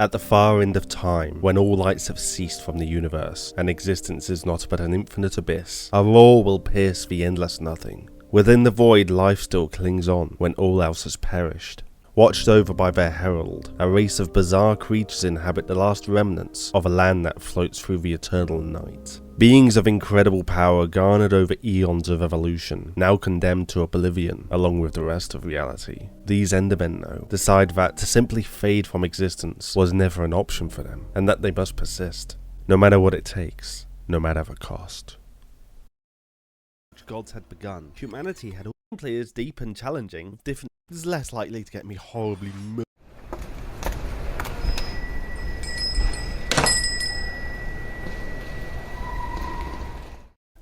At the far end of time, when all lights have ceased from the universe, and existence is not but an infinite abyss, a roar will pierce the endless nothing. Within the void, life still clings on when all else has perished. Watched over by their herald, a race of bizarre creatures inhabit the last remnants of a land that floats through the eternal night. Beings of incredible power garnered over eons of evolution, now condemned to oblivion along with the rest of reality. These Endermen, though, decide that to simply fade from existence was never an option for them, and that they must persist, no matter what it takes, no matter the cost. Gods had begun. Humanity had all players deep and challenging, with different is less likely to get me horribly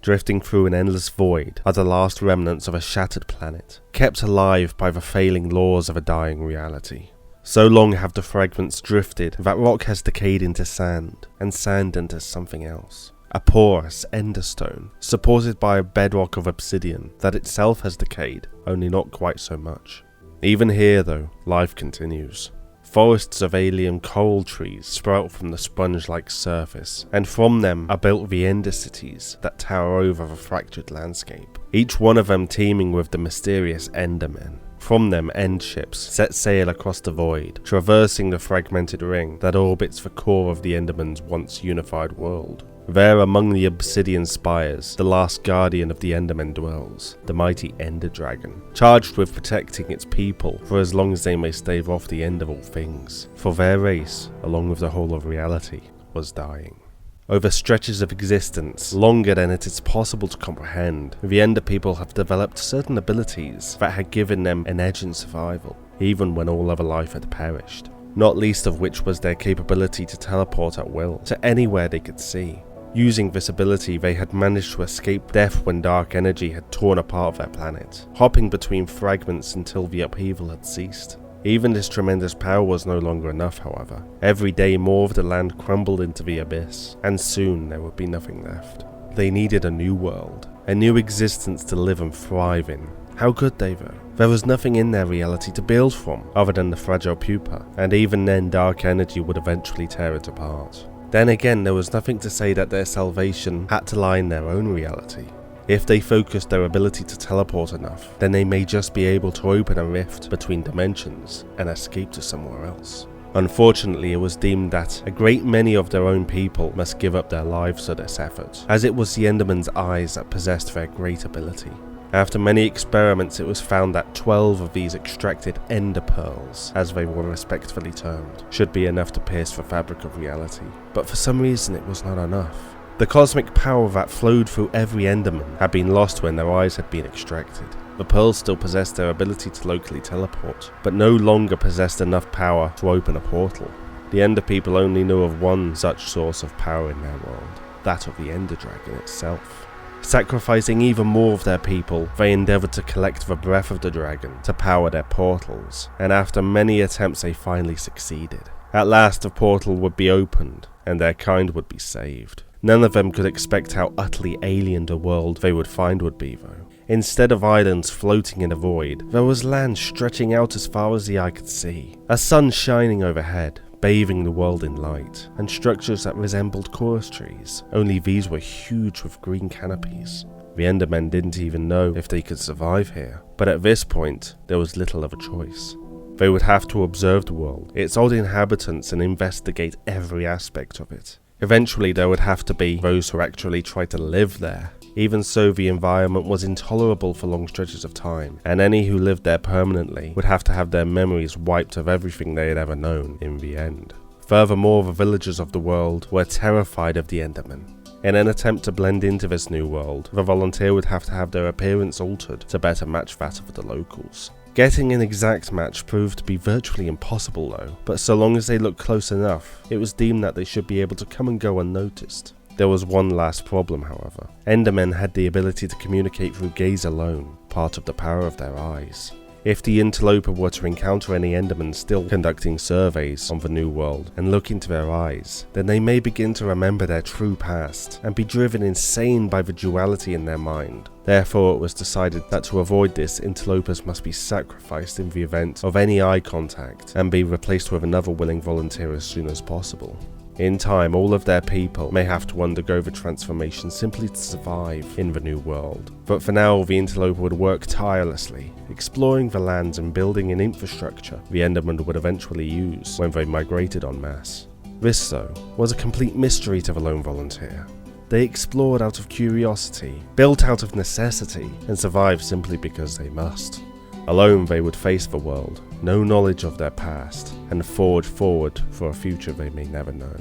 Drifting through an endless void are the last remnants of a shattered planet, kept alive by the failing laws of a dying reality. So long have the fragments drifted that rock has decayed into sand, and sand into something else. A porous enderstone, supported by a bedrock of obsidian that itself has decayed, only not quite so much. Even here, though, life continues. Forests of alien coral trees sprout from the sponge-like surface, and from them are built the ender cities that tower over the fractured landscape, each one of them teeming with the mysterious Endermen. From them, end ships set sail across the void, traversing the fragmented ring that orbits the core of the Enderman's once unified world. There among the obsidian spires, the last guardian of the Endermen dwells, the mighty Ender Dragon, charged with protecting its people for as long as they may stave off the end of all things, for their race, along with the whole of reality, was dying. Over stretches of existence, longer than it is possible to comprehend, the Ender people have developed certain abilities that had given them an edge in survival, even when all other life had perished, not least of which was their capability to teleport at will, to anywhere they could see. Using this ability, they had managed to escape death when dark energy had torn apart their planet, hopping between fragments until the upheaval had ceased. Even this tremendous power was no longer enough, however. Every day more of the land crumbled into the abyss, and soon there would be nothing left. They needed a new world, a new existence to live and thrive in. How could they though? There was nothing in their reality to build from, other than the fragile pupa, and even then dark energy would eventually tear it apart. Then again, there was nothing to say that their salvation had to lie in their own reality. If they focused their ability to teleport enough, then they may just be able to open a rift between dimensions and escape to somewhere else. Unfortunately, it was deemed that a great many of their own people must give up their lives to this effort, as it was the Enderman's eyes that possessed their great ability. After many experiments, it was found that 12 of these extracted Ender Pearls, as they were respectfully termed, should be enough to pierce the fabric of reality. But for some reason it was not enough. The cosmic power that flowed through every Enderman had been lost when their eyes had been extracted. The pearls still possessed their ability to locally teleport, but no longer possessed enough power to open a portal. The Ender people only knew of one such source of power in their world, that of the Ender Dragon itself. Sacrificing even more of their people, they endeavoured to collect the breath of the dragon to power their portals, and after many attempts they finally succeeded. At last the portal would be opened, and their kind would be saved. None of them could expect how utterly alien the world they would find would be though. Instead of islands floating in a void, there was land stretching out as far as the eye could see, a sun shining overhead, bathing the world in light, and structures that resembled chorus trees, only these were huge with green canopies. The Endermen didn't even know if they could survive here, but at this point, there was little of a choice. They would have to observe the world, its odd inhabitants, and investigate every aspect of it. Eventually there would have to be those who actually tried to live there. Even so, the environment was intolerable for long stretches of time, and any who lived there permanently would have to have their memories wiped of everything they had ever known in the end. Furthermore, the villagers of the world were terrified of the Endermen. In an attempt to blend into this new world, the volunteer would have to have their appearance altered to better match that of the locals. Getting an exact match proved to be virtually impossible though, but so long as they looked close enough, it was deemed that they should be able to come and go unnoticed. There was one last problem, however. Endermen had the ability to communicate through gaze alone, part of the power of their eyes. If the interloper were to encounter any Endermen still conducting surveys on the new world and look into their eyes, then they may begin to remember their true past and be driven insane by the duality in their mind. Therefore, it was decided that to avoid this, interlopers must be sacrificed in the event of any eye contact and be replaced with another willing volunteer as soon as possible. In time, all of their people may have to undergo the transformation simply to survive in the new world. But for now, the interloper would work tirelessly, exploring the lands and building an infrastructure the Endermen would eventually use when they migrated en masse. This, though, was a complete mystery to the lone volunteer. They explored out of curiosity, built out of necessity, and survived simply because they must. Alone they would face the world, no knowledge of their past, and forge forward for a future they may never know.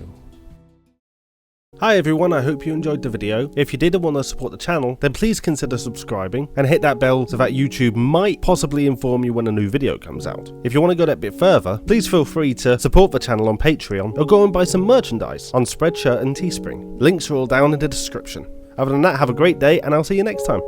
Hi everyone, I hope you enjoyed the video. If you did and want to support the channel, then please consider subscribing and hit that bell so that YouTube might possibly inform you when a new video comes out. If you want to go that bit further, please feel free to support the channel on Patreon or go and buy some merchandise on Spreadshirt and Teespring. Links are all down in the description. Other than that, have a great day and I'll see you next time.